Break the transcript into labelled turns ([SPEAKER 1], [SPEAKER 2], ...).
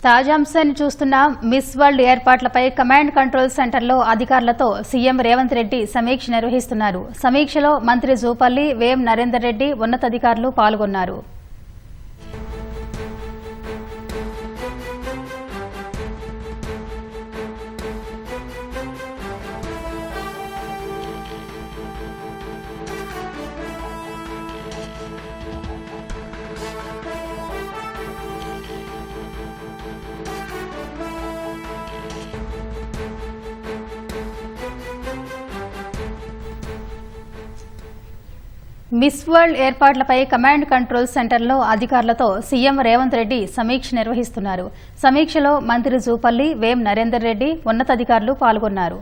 [SPEAKER 1] తాజాంశాన్ని చూస్తున్న miss world ఏర్పాట్లపై command control సెంటర్లో అధికారులతో సీఎం రేవంత్ రెడ్డి సమీక్ష నిర్వహిస్తున్నారు. సమీక్షలో మంత్రి జూపల్లి, వేం నరేందర్ రెడ్డి ఉన్నతాధికారులు పాల్గొన్నారు. మిస్ వరల్డ్ ఏర్పాట్లపై కమాండ్ కంట్రోల్ సెంటర్లో అధికారులతో సీఎం రేవంత్ రెడ్డి సమీక్ష నిర్వహిస్తున్నారు. సమీక్షలో మంత్రి జూపల్లి, వేం నరేందర్ రెడ్డి ఉన్నతాధికారులు పాల్గొన్నారు.